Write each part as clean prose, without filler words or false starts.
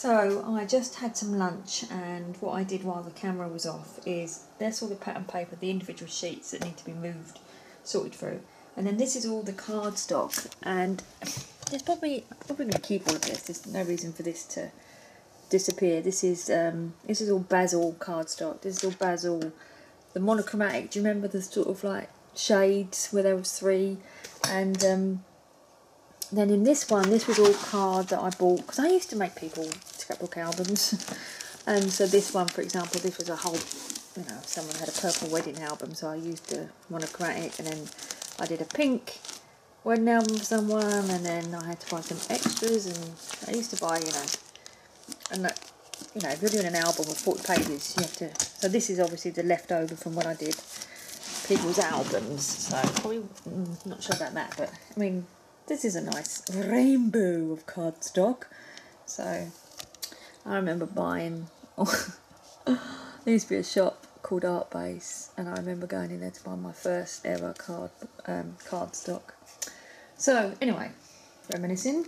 So I just had some lunch, and what I did while the camera was off is there's all the pattern paper, the individual sheets that need to be moved, sorted through, and then this is all the cardstock, and there's probably going to keep all of this. There's no reason for this to disappear. This is all basil cardstock. This is all basil. The monochromatic. Do you remember the sort of like shades where there was 3? And then in this one, this was all card that I bought because I used to make people scrapbook albums. And so this one, for example, this was a whole, someone had a purple wedding album, so I used the monochromatic, and then I did a pink wedding album for someone, and then I had to buy some extras, and I used to buy, and that, if you're doing an album of 40 pages, you have to, so this is obviously the leftover from when I did people's albums, so probably not sure about that, but I mean, this is a nice rainbow of cardstock. So I remember buying, there used to be a shop called Art Base, and I remember going in there to buy my first ever cardstock. So anyway, reminiscing,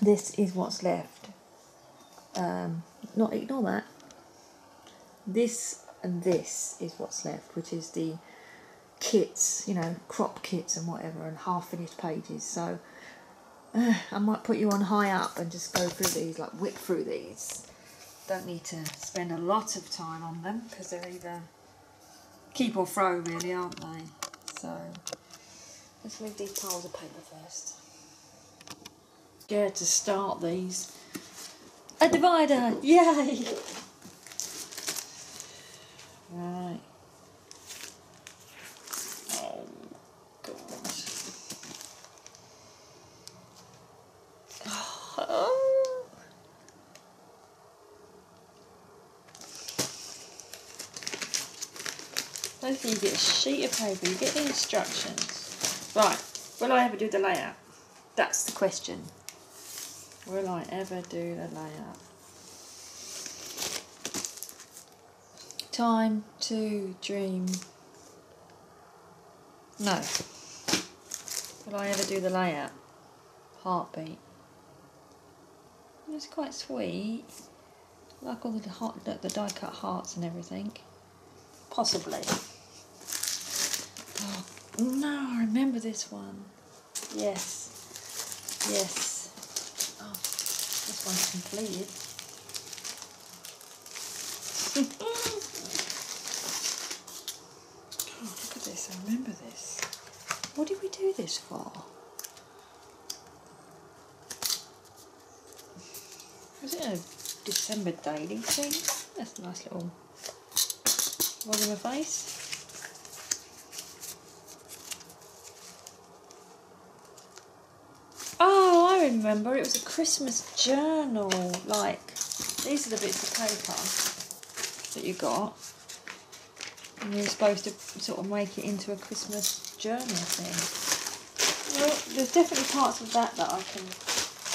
this is what's left. Not ignore that. This and this is what's left, which is the kits, crop kits and whatever, and half finished pages. So I might put you on high up and just go through these, like whip through these. Don't need to spend a lot of time on them because they're either keep or throw, really, aren't they? So let's move these piles of paper first. Scared to start these. A divider, yay! Right. Oh, God. Oh. Hopefully you get a sheet of paper, you get the instructions. Right, will I ever do the layout? That's the question. Will I ever do the layout? Time to dream. No. Will I ever do the layout? Heartbeat. It's quite sweet. I like all the die cut hearts and everything. Possibly. Oh, no, I remember this one. Yes. Yes. Oh, this one's completed. Oh, look at this, I remember this. What did we do this for? Was it a December daily thing? That's a nice little one in my face. Oh, I remember, it was a Christmas journal. Like, these are the bits of paper that you got, and you're supposed to sort of make it into a Christmas journal thing. Well, there's definitely parts of that I can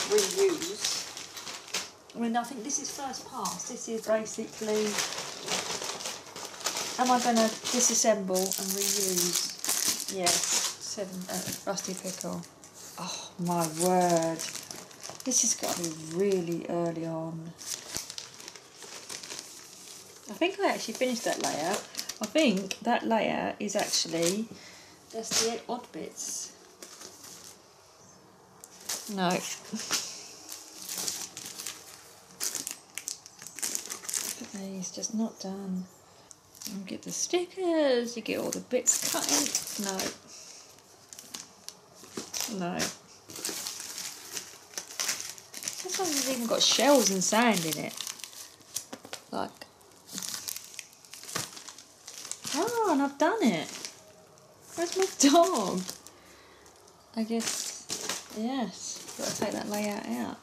reuse. I mean, I think this is first pass. This is basically, am I going to disassemble and reuse? Yes, rusty pickle. Oh my word. This has got to be really early on. I think I actually finished that layout. I think that layout is actually just the odd bits. No. These just not done. You get the stickers, you get all the bits cut in. No. This one's even got shells and sand in it. Like. Oh, and I've done it. Where's my dog? I guess, yes. Got to take that layout out.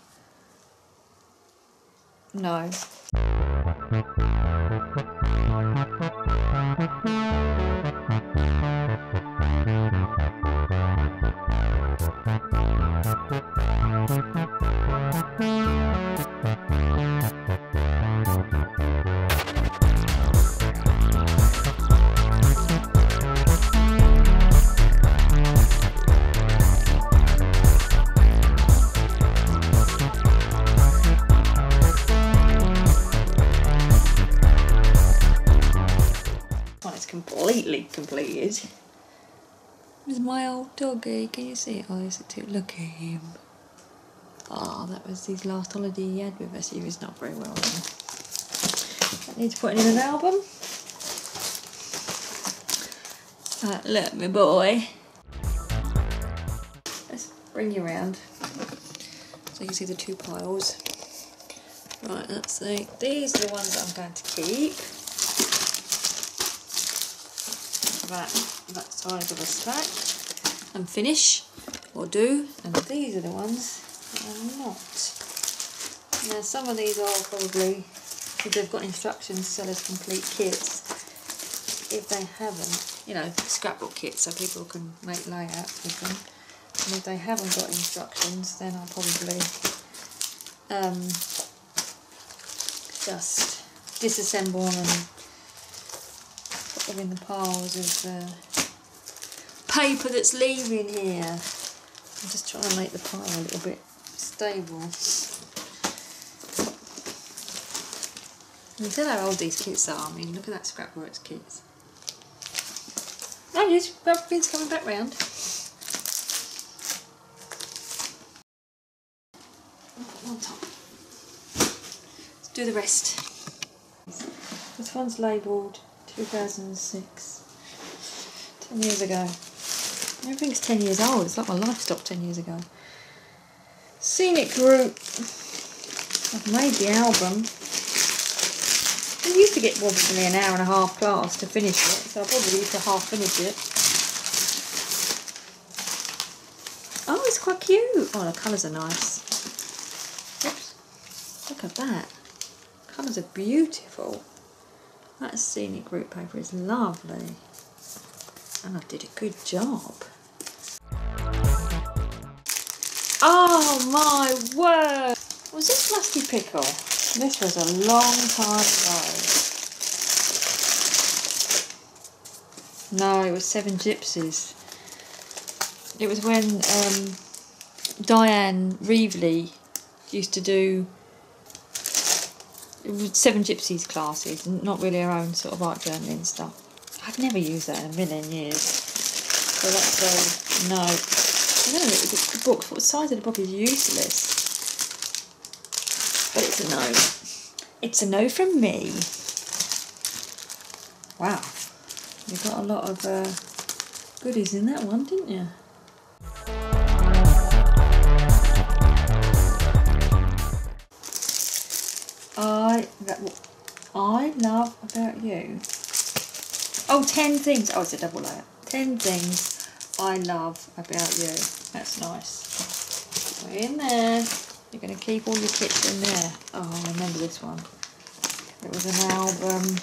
No. completely completed was my old doggy. Can you see it? Oh, is it too? Look at him. Oh, that was his last holiday he had with us. He was not very well then. I need to put it in an album. Look, my boy. Let's bring you around so you can see the two piles. Right, let's see. These are the ones that I'm going to keep. That size of a stack and finish or do. And these are the ones that I'm not. Now some of these are probably, if they've got instructions to sell as complete kits. If they haven't, you know, scrapbook kits so people can make layouts with them. And if they haven't got instructions, then I'll probably just disassemble them and put them in the piles of paper that's leaving here. I'm just trying to make the pile a little bit stable. You can tell how old these kits are. I mean, look at that Scrapworks kits. Oh, yes, everything's coming back round. On top. Let's do the rest. This one's labelled 2006. 10 years ago. Everything's 10 years old. It's like my life stopped 10 years ago. Scenic route. I've made the album. I used to get probably an hour and a half class to finish it, so I probably used to half finish it. Oh, it's quite cute. Oh, the colours are nice. Oops. Look at that. Colours are beautiful. That scenic route paper is lovely. And I did a good job. Oh my word! Was this Rusty Pickle? This was a long time ago. No, it was Seven Gypsies. It was when Diane Reevely used to do Seven Gypsies classes, not really her own sort of art journaling stuff. I've never used that in a million years. So that's no. I don't know, the book, what size of the book is useless. But it's a no. It's a no from me. Wow. You got a lot of goodies in that one, didn't you? I love about you. Oh, 10 things. Oh, it's a double layer. 10 things I love about you. That's nice. Put it in there. You're going to keep all your kits in there. Oh, I remember this one. It was an album.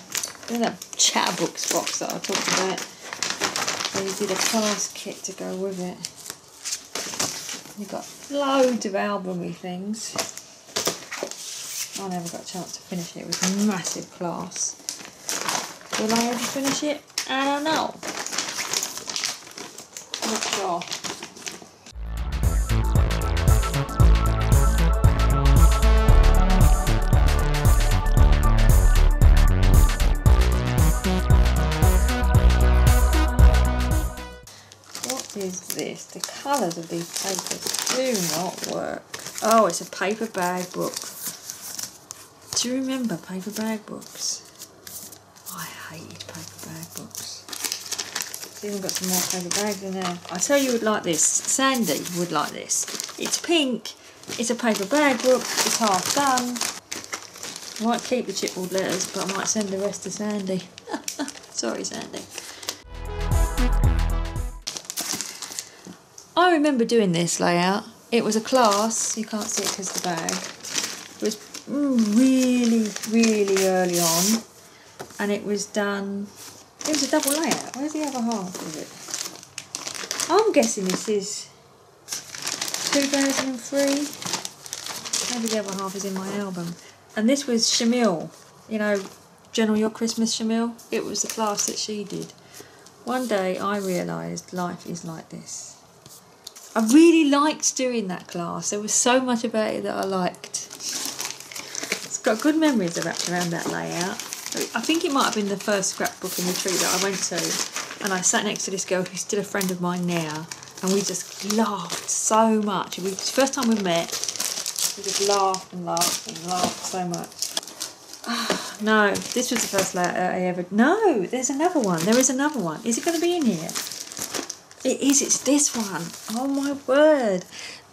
In that Chatterbooks box that I talked about. They did a class kit to go with it. You've got loads of albumy things. I never got a chance to finish it. It was a massive class. Will I ever finish it? I don't know. Not sure. What is this? The colours of these papers do not work. Oh, it's a paper bag book. Do you remember paper bag books? I hated paper bag books. It's even got some more paper bags in there. I tell you would like this. Sandy would like this. It's pink. It's a paper bag book. It's half done. I might keep the chipboard letters, but I might send the rest to Sandy. Sorry, Sandy. I remember doing this layout. It was a class. You can't see it because of the bag. It was really, really early on. And it was done, it was a double layout. Where's the other half of it? I'm guessing this is 2003. Maybe the other half is in my album. And this was Shamil, you know, Journal Your Christmas Shamil. It was the class that she did. One day I realised life is like this. I really liked doing that class. There was so much about it that I liked. It's got good memories wrapped around that layout. I think it might have been the first scrapbooking retreat that I went to, and I sat next to this girl who's still a friend of mine now, and we just laughed so much. First time we met, we just laughed and laughed and laughed so much. No, this was the first layout I ever... No, there's another one. There is another one. Is it going to be in here? It is. It's this one. Oh my word.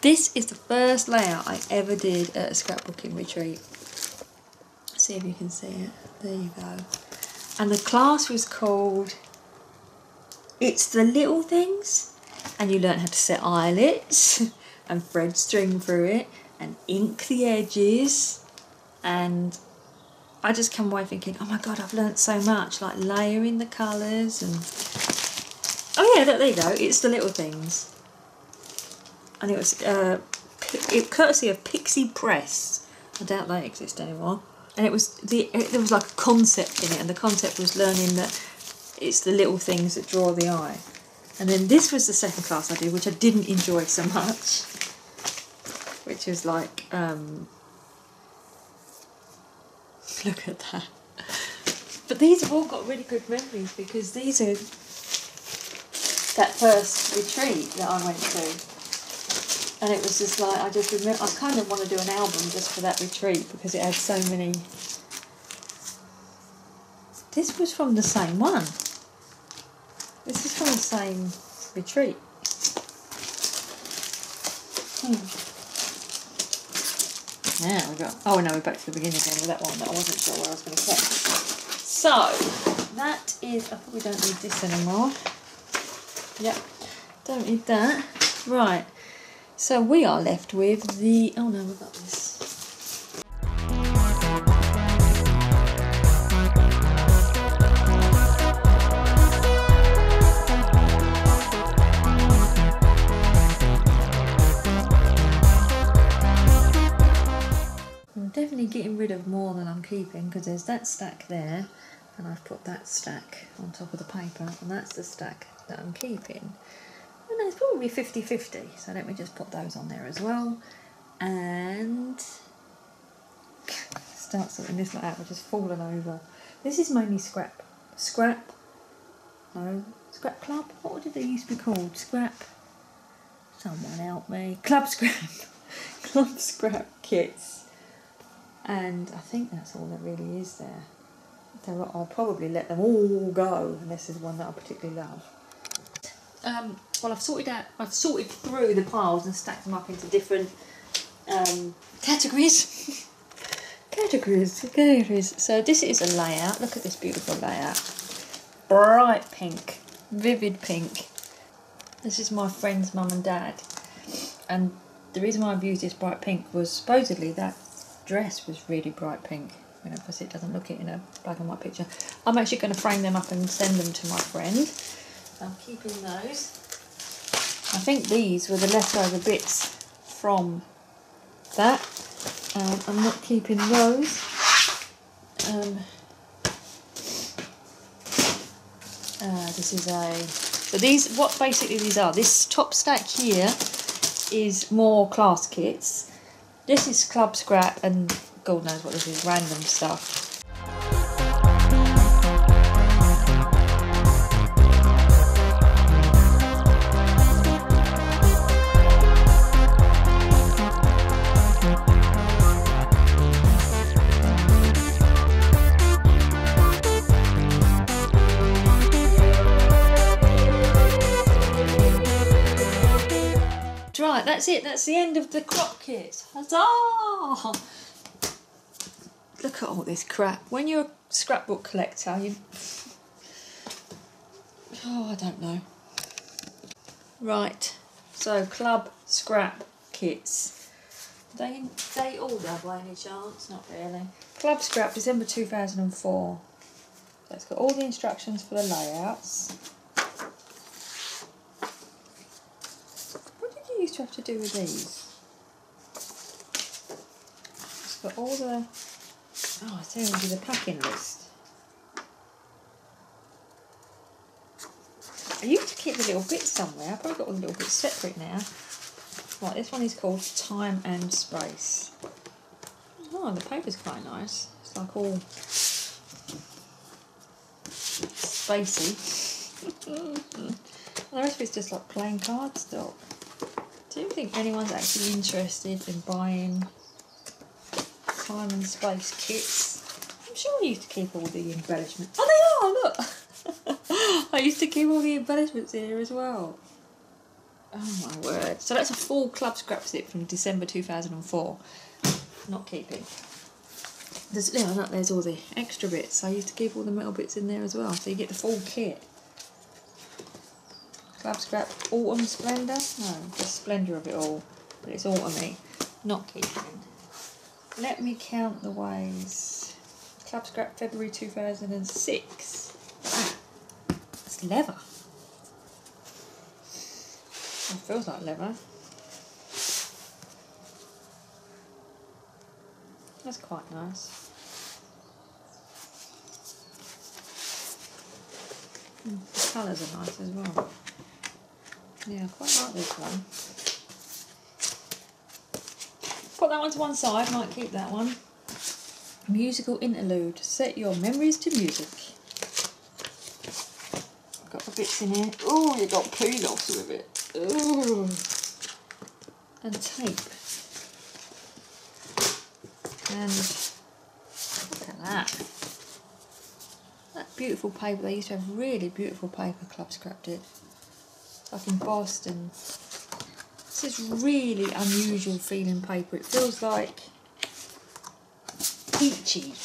This is the first layout I ever did at a scrapbooking retreat. See if you can see it. There you go. And the class was called It's the Little Things. And you learn how to set eyelets and thread string through it and ink the edges. And I just come away thinking, oh my God, I've learnt so much, like layering the colours and... Oh yeah, look, there you go, It's the Little Things. And it was courtesy of Pixie Press. I doubt they exist anymore. And it was there was like a concept in it, and the concept was learning that it's the little things that draw the eye. And then this was the second class I did, which I didn't enjoy so much, which was like... Look at that. But these have all got really good memories, because these are that first retreat that I went to. And it was just like, I just remember, I kind of want to do an album just for that retreat, because it had so many. This was from the same one. This is from the same retreat. Now we got, oh no, we're back to the beginning again with that one that I wasn't sure where I was going to put. So, that is, I thought we don't need this anymore. Yep, don't need that. Right, so we are left with the, oh no, we've got this. Definitely getting rid of more than I'm keeping, because there's that stack there, and I've put that stack on top of the paper, and that's the stack that I'm keeping. And it's probably 50-50, so let me just put those on there as well. And start sorting this like that, which has fallen over. This is mainly Scrap Club? What did they used to be called? Someone help me. Club Scrap kits. And I think that's all there really is there. I'll probably let them all go, unless there's one that I particularly love. Well, I've sorted through the piles and stacked them up into different categories. categories. So this is a layout. Look at this beautiful layout. Bright pink, vivid pink. This is my friend's mum and dad. And the reason why I've used this bright pink was supposedly that dress was really bright pink. You know, because it doesn't look it in a black and white picture. I'm actually going to frame them up and send them to my friend. I'm keeping those. I think these were the leftover bits from that. I'm not keeping those. This is so these, what basically these are, this top stack here is more class kits. This is Club Scrap, and God knows what this is, random stuff. Right, that's it. That's the end of the crop kits. Huzzah! Look at all this crap. When you're a scrapbook collector, you... Oh, I don't know. Right, so Club Scrap kits. They order by any chance? Not really. Club Scrap, December 2004. So it's got all the instructions for the layouts. Used to have to do with these. It's got all the... Oh, it's there into the packing list. I used to keep the little bits somewhere. I've probably got all the little bits separate now. Right, this one is called Time and Space. Oh, the paper's quite nice. It's like all spacey. The rest of it's just like plain cardstock. Do you think anyone's actually interested in buying time and space kits? I'm sure I used to keep all the embellishments. Oh, they are, look! I used to keep all the embellishments in here as well. Oh my word. So that's a full club scrap slip from December 2004. Not keeping. There's, yeah, look, there's all the extra bits. I used to keep all the metal bits in there as well, so you get the full kit. Club scrap autumn splendour? No, just splendour of it all. But it's autumny. Not keeping. Let me count the ways. Club scrap February 2006. Ah, it's leather. It feels like leather. That's quite nice. The colours are nice as well. Yeah, I quite like this one. Put that one to one side, might keep that one. Musical interlude. Set your memories to music. Got the bits in here. Oh, you got peel-offs with it. Ooh. And tape. And look at that. That beautiful paper. They used to have really beautiful paper, Club Scrap did. Like in Boston. This is really unusual feeling paper. It feels like peachy.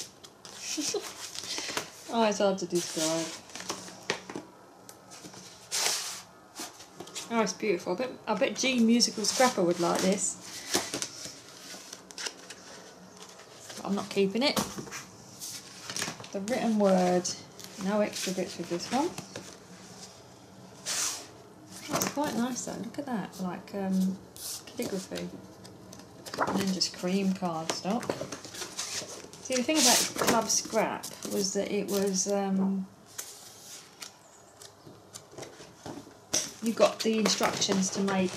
Oh, it's hard to describe. Oh, it's beautiful. I bet G Musical Scrapper would like this. But I'm not keeping it. The written word. No extra bits with this one. Oh, it's quite nice though. Look at that. Like calligraphy. And then just cream cardstock. See, the thing about Club Scrap was that it was you got the instructions to make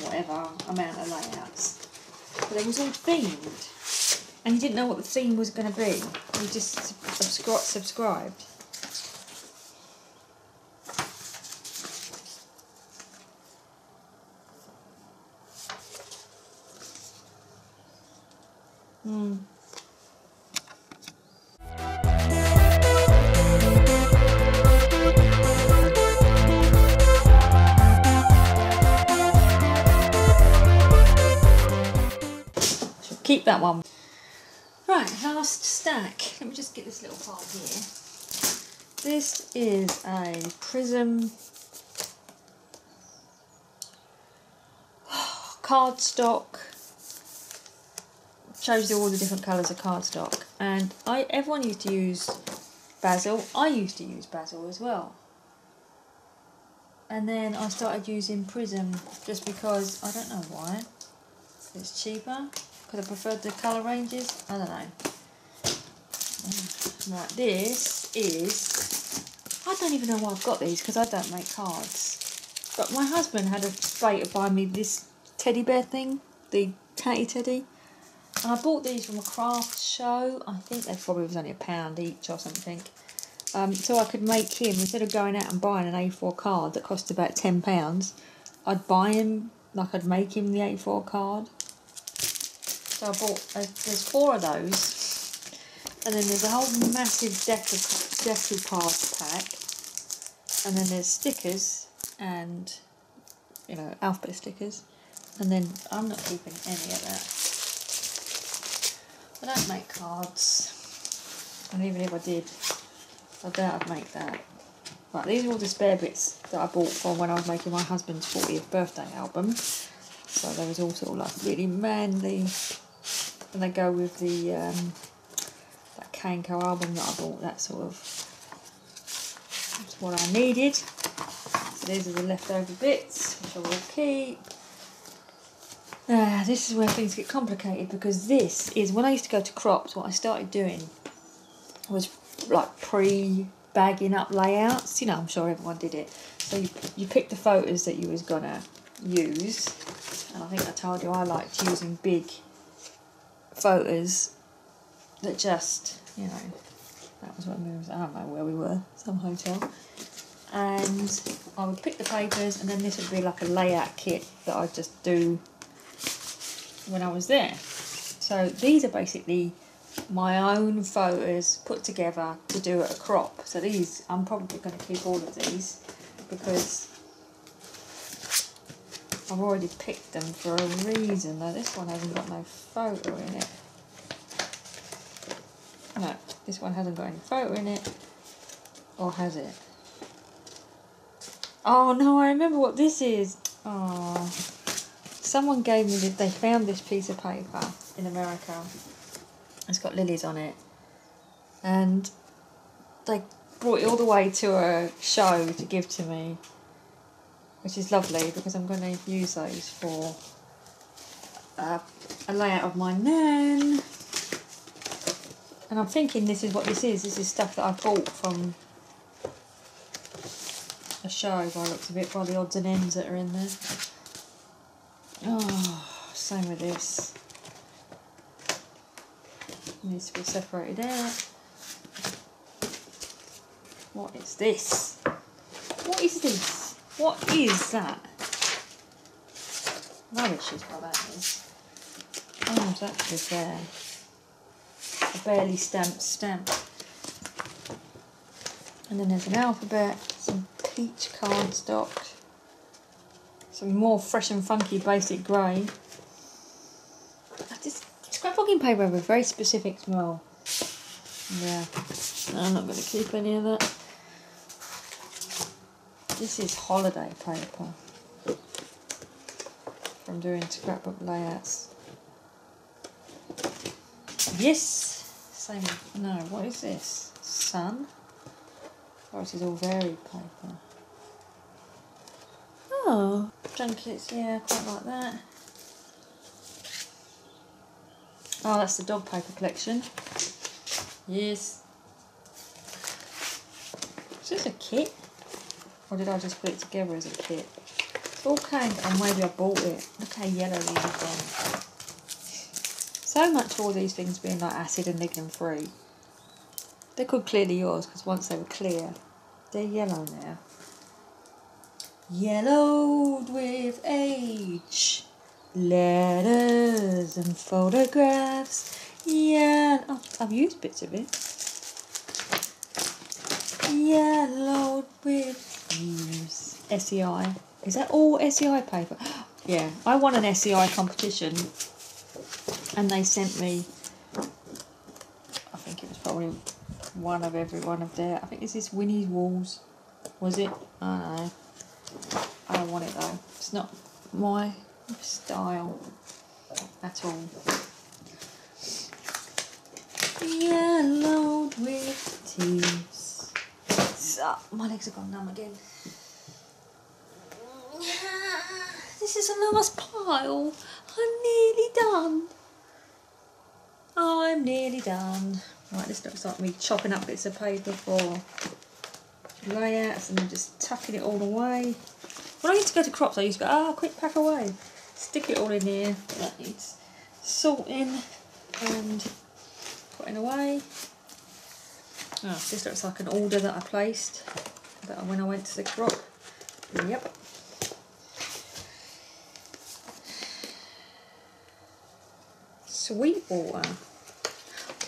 whatever amount of layouts, but it was all themed, and you didn't know what the theme was going to be. You just subscribed. Keep that one. Right, last stack. Let me just get this little pile here. This is a Prism cardstock. Shows you all the different colours of cardstock. And everyone used to use basil. I used to use basil as well. And then I started using Prism just because, I don't know why. It's cheaper. Because I preferred the colour ranges. I don't know. Right, this is... I don't even know why I've got these because I don't make cards. But my husband had a spate of buying me this teddy bear thing. The Tatty Teddy. And I bought these from a craft show. I think they probably was only £1 each or something. So I could make him, instead of going out and buying an A4 card that cost about £10, I'd buy him, like I'd make him the A4 card. So I bought, there's 4 of those, and then there's a whole massive decoupage pack, and then there's stickers, and, you know, alphabet stickers, and then I'm not keeping any of that. I don't make cards, and even if I did, I doubt I'd make that. Right, these are all the spare bits that I bought from when I was making my husband's 40th birthday album. So there was all sort of like really manly. And they go with the that K&Co album that I bought, that sort of, that's what I needed. So these are the leftover bits, which I will keep. This is where things get complicated, because this is, when I used to go to crops, what I started doing was like pre-bagging up layouts. You know, I'm sure everyone did it. So you pick the photos that you was going to use, and I think I told you I liked using big photos that just, you know, That was when we was, I don't know where we were, some hotel. And I would pick the papers, and then this would be like a layout kit that I'd just do when I was there. So these are basically my own photos put together to do at a crop. So these, I'm probably going to keep all of these because I've already picked them for a reason. Though this one hasn't got no photo in it. No, this one hasn't got any photo in it. Or has it? Oh no, I remember what this is. Oh, someone gave me this, they found this piece of paper in America. It's got lilies on it. And they brought it all the way to a show to give to me. Which is lovely because I'm going to use those for a layout of my nan. And I'm thinking this is what this is. This is stuff that I bought from a show by the looks of it, by the odds and ends that are in there. Oh, same with this. Needs to be separated out. What is this? What is this? What is that? Rubbish is what that is. Oh, it's actually there. A barely stamped stamp. And then there's an alphabet, some peach cardstock, some more fresh and funky basic grey. This scrapbooking paper have a very specific smell. Yeah, I'm not going to keep any of that. This is holiday paper from doing scrapbook layouts. Yes, same. No, what is this? Sun? Oh, this is all varied paper. Oh, junkets, yeah, quite like that. Oh, that's the dog paper collection. Yes. Is this a kit? Or did I just put it together as a kit? It's all kind of, maybe I bought it. Look how yellow these have gone. So much for all these things being like acid and lignin free. They're called Clearly Yours because once they were clear, they're yellow now. Yellowed with age, letters and photographs. Yeah, oh, I've used bits of it. Yellowed with years. SEI. Is that all SEI paper? Yeah, I won an SEI competition and they sent me, I think it was probably one of every one of their, I think this is Winnie's Walls. Was it? I don't know. I don't want it though. It's not my style at all. Yellowed with tears. So, my legs have gone numb again. This is the last pile. I'm nearly done. I'm nearly done. Right, this looks like me chopping up bits of paper for layouts and then just tucking it all away. When I used to go to crops, I used to go, quick pack away. Stick it all in here. That needs sorting and putting away. Oh, this looks like an order that I placed when I went to the crop. Yep. Sweetwater.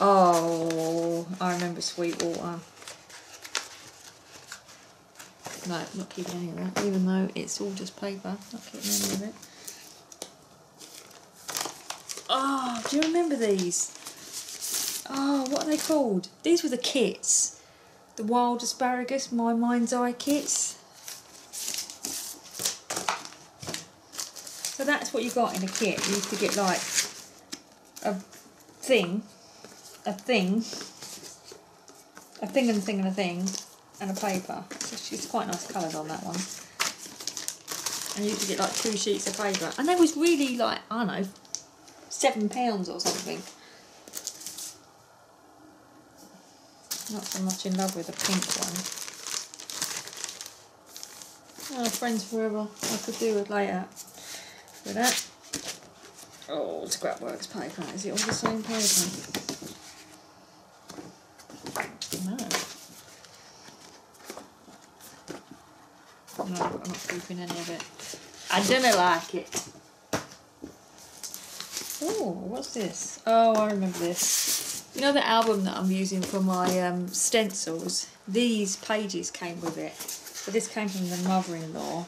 Oh, I remember Sweetwater. No, not keeping any of that, even though it's all just paper. Not keeping any of it. Oh, do you remember these? Oh, what are they called? These were the kits. The wild asparagus, my mind's eye kits. So that's what you got in a kit. You used to get like a thing, and a thing, and a paper. So it's quite nice colours on that one. And you used to get like 2 sheets of paper. And they was really like, I don't know, £7 or something. Not so much in love with the pink one. Oh, Friends Forever. I could do a layout with that. Oh, Scrapworks paper. Is it all the same paper? No, No, I'm not keeping any of it. I don't like it. Oh, what's this? Oh, I remember this. You know the album that I'm using for my stencils? These pages came with it. So this came from the mother-in-law.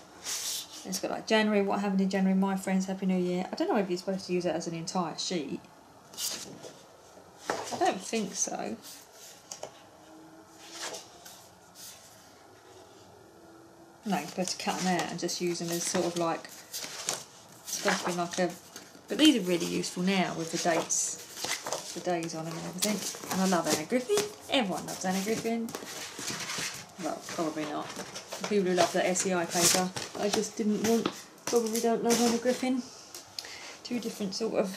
It's got like January, what happened in January, my friends, Happy New Year. I don't know if you're supposed to use it as an entire sheet. I don't think so. No, you're supposed to cut them out and just use them as sort of like, it's supposed to be like a, but these are really useful now with the dates, the days on them and everything. And I love Anna Griffin. Everyone loves Anna Griffin. Well, probably not. The people who love the SEI paper, I just didn't want, probably don't love Anna Griffin. Two different sort of,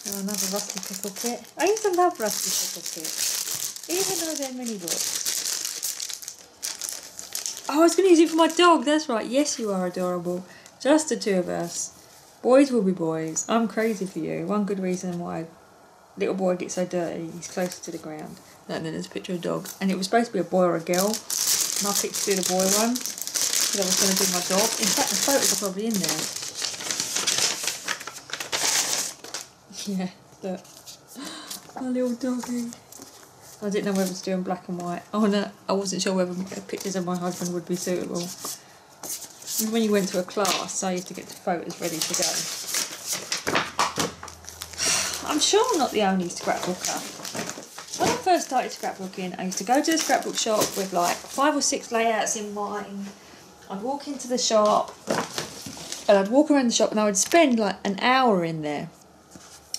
oh, another Rusty Pickle kit. I used to love Rusty Pickle kits, even though they're mini books. Oh, I was going to use it for my dog, that's right. Yes, you are adorable. Just the two of us. Boys will be boys. I'm crazy for you. One good reason why little boy gets so dirty, he's closer to the ground. And then there's a picture of a dog. And it was supposed to be a boy or a girl. And I picked to do the boy one, because I was going to do my dog. In fact, the photos are probably in there. Yeah, look. My little doggy. I didn't know whether to do in black and white. Oh no, I wasn't sure whether pictures of my husband would be suitable. When you went to a class, I used to get the photos ready to go. I'm sure I'm not the only scrapbooker. When I first started scrapbooking, I used to go to the scrapbook shop with like 5 or 6 layouts in mind. I'd walk into the shop, and I'd walk around the shop, and I would spend like an hour in there.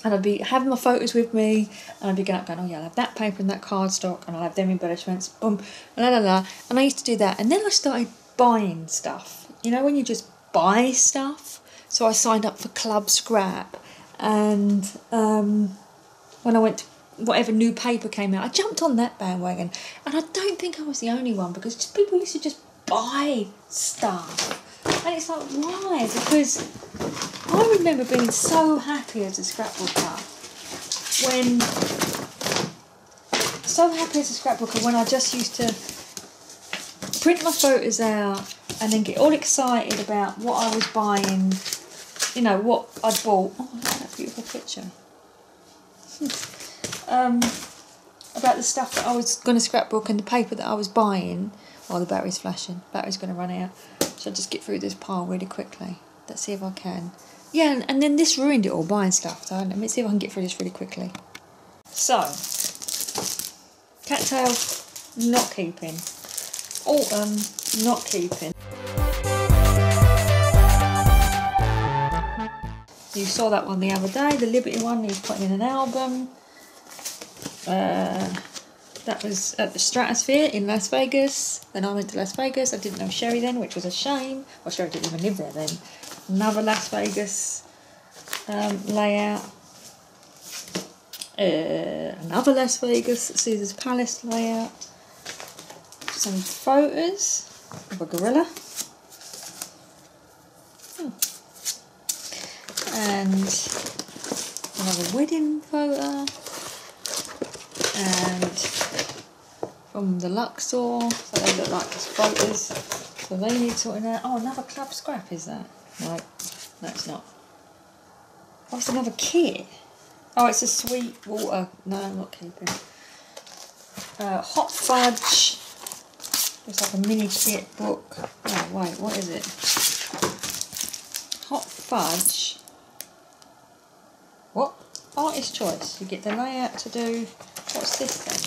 And I'd be having my photos with me, and I'd be going, oh yeah, I'll have that paper and that cardstock, and I'll have them embellishments, boom, la la la. And I used to do that, and then I started buying stuff. You know, when you just buy stuff. So I signed up for Club Scrap, and when I went to whatever new paper came out, I jumped on that bandwagon. And I don't think I was the only one, because just people used to just buy stuff. And it's like, why? Because I remember being so happy as a scrapbooker when I just used to print my photos out and then get all excited about what I was buying, you know, what I'd bought. Oh, look at that beautiful picture. About the stuff that I was going to scrapbook and the paper that I was buying. Oh, the battery's flashing. Battery's going to run out. So I'll just get through this pile really quickly. Let's see if I can. Yeah, and then this ruined it all, buying stuff. So let me see if I can get through this really quickly. So, cattail, not keeping. Autumn, not keeping. You saw that one the other day, the Liberty one he's putting in an album. That was at the Stratosphere in Las Vegas. Then I went to Las Vegas. I didn't know Sherry then, which was a shame. Well, Sherry didn't even live there then. Another Las Vegas layout. Another Las Vegas Caesar's Palace layout. Some photos of a gorilla. And another wedding photo. And from the Luxor, so they look like just photos. So they need sorting out. Oh, another Club Scrap is that? No, that's not. Oh, it's another kit. Oh, it's a sweet water. No, I'm not keeping. Hot fudge. It's like a mini kit book. Oh, wait, what is it? Hot fudge. What? Artist choice. You get the layout to do. What's this then?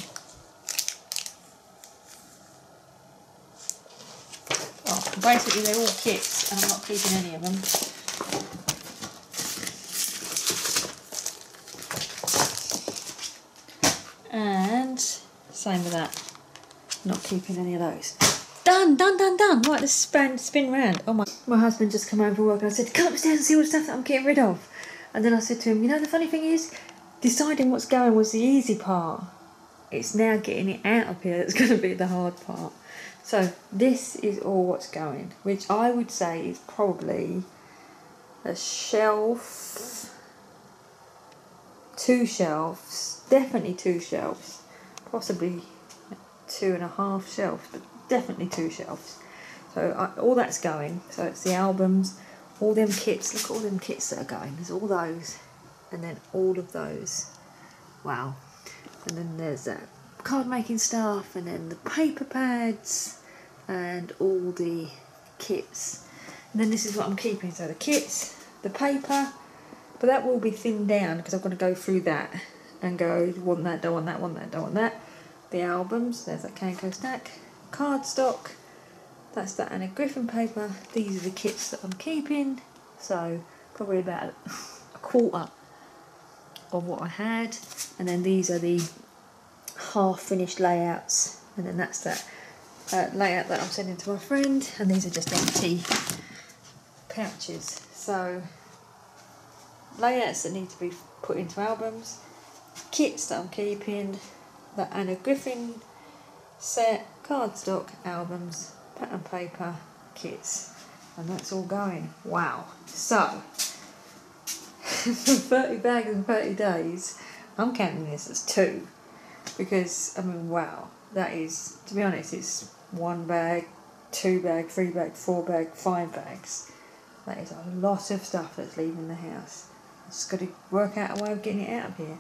Oh, basically they're all kits and I'm not keeping any of them. And same with that. Not keeping any of those. Done. Right, let's spin round. Oh my husband just come home from work and I said, come upstairs and see all the stuff that I'm getting rid of. And then I said to him, you know the funny thing is, deciding what's going was the easy part. It's now getting it out of here that's going to be the hard part. So this is all what's going, which I would say is probably a shelf, 2 shelves, definitely 2 shelves, possibly 2.5 shelves, but definitely 2 shelves. So all that's going. So it's the albums, all them kits. Look at all them kits that are going. There's all those, and then all of those. Wow. And then there's that card making stuff, and then the paper pads, and all the kits. And then this is what I'm keeping. So the kits, the paper, but that will be thinned down because I'm going to go through that and go, want that, don't want that, want that, don't want that. The albums, there's that Kanko stack, cardstock, that's that Anna Griffin paper. These are the kits that I'm keeping, so probably about a quarter of what I had. And then these are the half finished layouts, and then that's that layout that I'm sending to my friend, and these are just empty pouches. So layouts that need to be put into albums, kits that I'm keeping, the Anna Griffin set, cardstock, albums, pattern paper, kits, and that's all going. Wow. So 30 bags in 30 days, I'm counting this as 2, because I mean, wow, that is, to be honest, it's 1 bag, 2 bag, 3 bag, 4 bag, 5 bags. That is a lot of stuff that's leaving the house. I've just got to work out a way of getting it out of here.